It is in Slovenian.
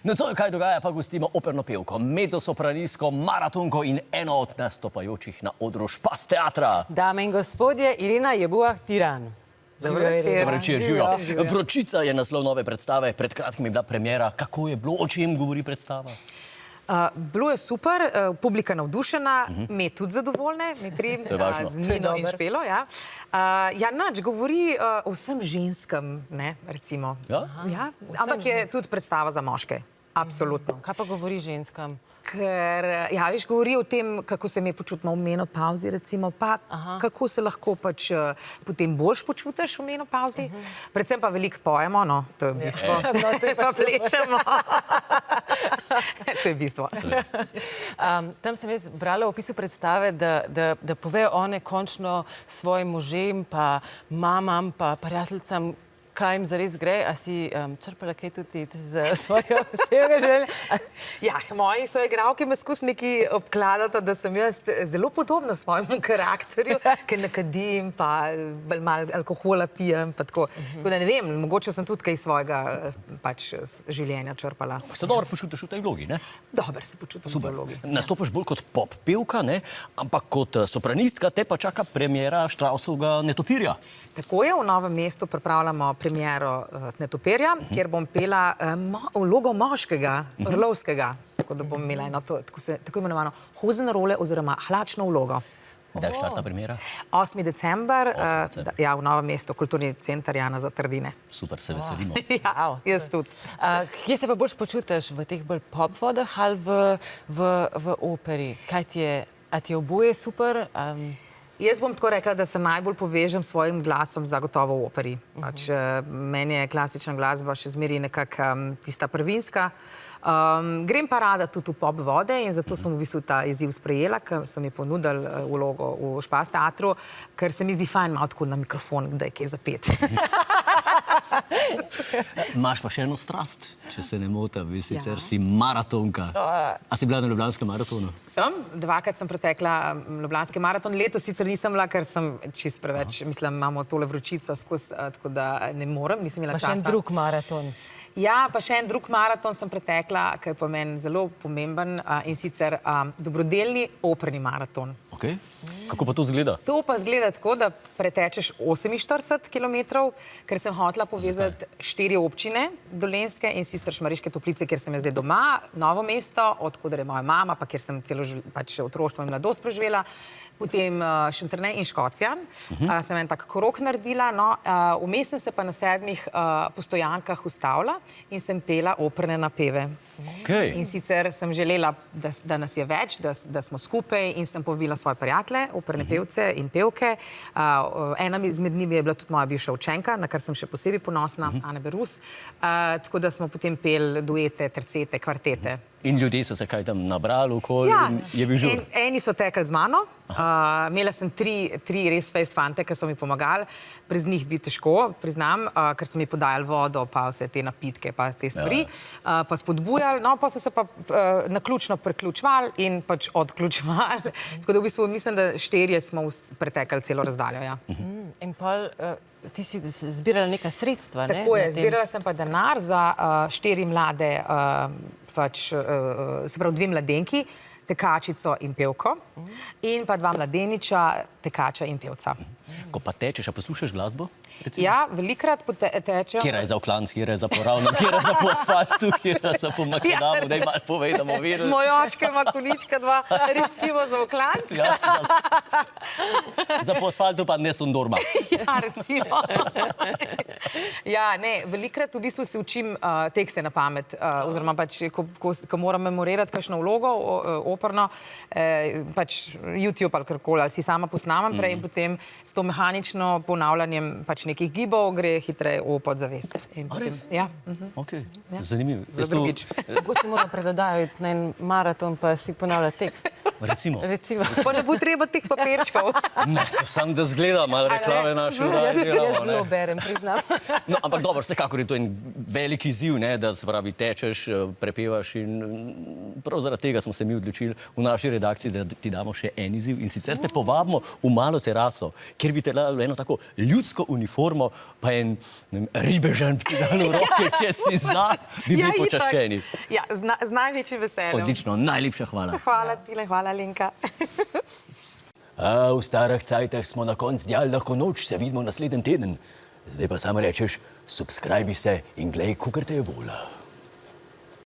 Nocoj, kaj dogaja, pa gostimo operno pevko, mezzosopranistko, maratonko in eno od nastopajočih na odru Špas teatra. Dame in gospodje, Irina Jebuah-Tiran. Dobro večer, živijo. Vročica je naslov nove predstave, pred kratkim je bila premiera. Kako je bilo, o čem govori predstava? Bilo je super, publika navdušena, me tudi zadovoljne, me trem z Nino in Špelo. Ja, nač govori o vsem ženskem, ne, recimo. Ja, ampak je tudi predstava za moške. Absolutno. Kaj pa govori ženskam? Ker, ja, veš, govori o tem, kako se mi počutimo v menopavzi, recimo, pa kako se lahko pač potem boljš počutiš v menopavzi. Predvsem pa veliko pojemo, no, to je bistvo. Pa plešemo. To je bistvo. Tam sem jaz brala v opisu predstave, da povejo one končno svojim možem, pa mamam, pa prijateljicam, kaj jim zares gre. A si črpala kaj tudi z svojega osebnega življenja? Ja, moji soigralke me skozi neki obkladata, da sem jaz zelo podobna svojemu karakterju, ker nakadim, pa malo alkohola pijem, pa tako. Tako da ne vem, mogoče sem tudi kaj svojega pač življenja črpala. Se dobro počutiš v tej vlogi, ne? Dobro se počutim v tej vlogi. Nastopaš bolj kot pop pevka, ne? Ampak kot sopranistka te pa čaka premiera Štrausovega Netopirja. Tako je, v Novem mestu pripravljamo premiero Netopirja, kjer bom pela vlogo moškega, orlovskega, tako da bom imela eno tako imenovano Hosenrolle oziroma hlačno vlogo. Kdaj štarta premiera? 8. december, ja, v Novem mestu, Kulturni center Janeza Trdine. Super, se veselimo. Ja, jaz tudi. Kje se pa bolj počutiš, v teh bolj pop vodah ali v operi? Kaj ti je, a ti je oboje super? Jaz bom tako rekla, da se najbolj povežem s svojim glasom zagotovo v operi. Pač, meni je klasična glasba še zmeri nekako tista prvinska. Grem pa rada tudi v pop vode in zato sem v bistvu ta izziv sprejela, ker so mi ponudili vlogo v Špas teatru, ker se mi zdi fajn malo tako na mikrofon, da je kaj zapet. Imaš pa še eno strast, če se ne motim, vi sicer si maratonka. A si bila na Ljubljanskem maratonu? Sem, dvakrat sem pretekla Ljubljanski maraton, letos sicer nisem bila, ker sem čist preveč, mislim, imamo tole vročico skozi, tako da ne morem, nisem imela časa. Pa še en drug maraton. Ja, pa še en drug maraton sem pretekla, ki je pa meni zelo pomemben in sicer dobrodelni operni maraton. Ok, kako pa to izgleda? To pa izgleda tako, da pretečeš 48 kilometrov, ker sem hotela povezati 4 občine Dolenjske in sicer Šmarješke Toplice, kjer sem jaz zdaj doma, Novo mesto, odkuder je moja mama, pa kjer sem celo pač otroštvo in mladost preživela, potem Šentjernej in Škocja. Sem en tak krog naredila, no, vmes sem se pa na 7 postojankah ustavila in sem pela operne napeve. In sicer sem želela, da nas je več, da smo skupaj in sem povabila svoje prijatelje, operne pevce in pevke. Ena izmed njimi je bila tudi moja bivša učenka, na kar sem še posebej ponosna, Ana Berus. Tako da smo potem peli duete, tercete, kvartete. In ljudje so se kaj tam nabrali okoli, je bil žur? Eni so tekli z mano, imela sem tri res fejst fante, ki so mi pomagali. Brez njih bi težko, priznam, ker so mi podajali vodo, pa vse te napitke, pa te stvari, pa spodbujali, no, pa so se pa naključno priključevali in pač odključevali. Tako da v bistvu mislim, da 4 smo pretekali celo razdaljo, ja. In pol, ti si zbirala neka sredstva, ne? Tako je, zbirala sem pa denar za 4 mlade, pač, se pravi 2 mladenki, tekačico in pevko, in pa 2 mladeniča, tekača in pevca. Ko pa tečeš, a poslušaš glasbo? Ja, velikrat tečem. Kjera je za Oklanc, kjera je za Poravno, kjera za po asfaltu, kjera za po Makedamu, daj malo povej, da bomo vedeli. Moj očka ima konička 2, recimo za Oklanc. Za po asfaltu pa ne Sondorma. Ja, recimo. Ja, ne, velikrat v bistvu se učim tekste na pamet, oziroma pač, ko moram memorirati kakšno vlogo operno, pač YouTube ali karkoli, ali si sama posnamem prej in potem s to mehanično ponavljanjem pač nekih gibov gre hitreje v podzavest. A res? Ja. Ok, zanimivo. Za drugič. Mogoče moram predodajati na en maraton, pa si ponavlja tekst. Recimo. Pa ne bo treba teh papirčkov. Ne, to sam da zgleda, malo reklame naše Jaz zelo berem, priznam. No, ampak dobro, vsekakor je to en velik izziv, ne, da se pravi tečeš, prepevaš in prav zaradi tega smo se mi odločili, želeli v naši redakciji, da ti damo še en izziv in sicer te povabimo v malo teraso, kjer bi te dali eno tako ljudsko uniformo, pa en ribežan bi ti dali v roke, če si za, bi bili počaščeni. Ja, z največjim veseljem. Odlično, najlepša hvala. Hvala, Tine, hvala, Lenka. V starih cajtah smo na koncu djali, lahko noč, se vidimo naslednji teden. Zdaj pa samo rečeš, subscribi se in glej, kakor te je volja.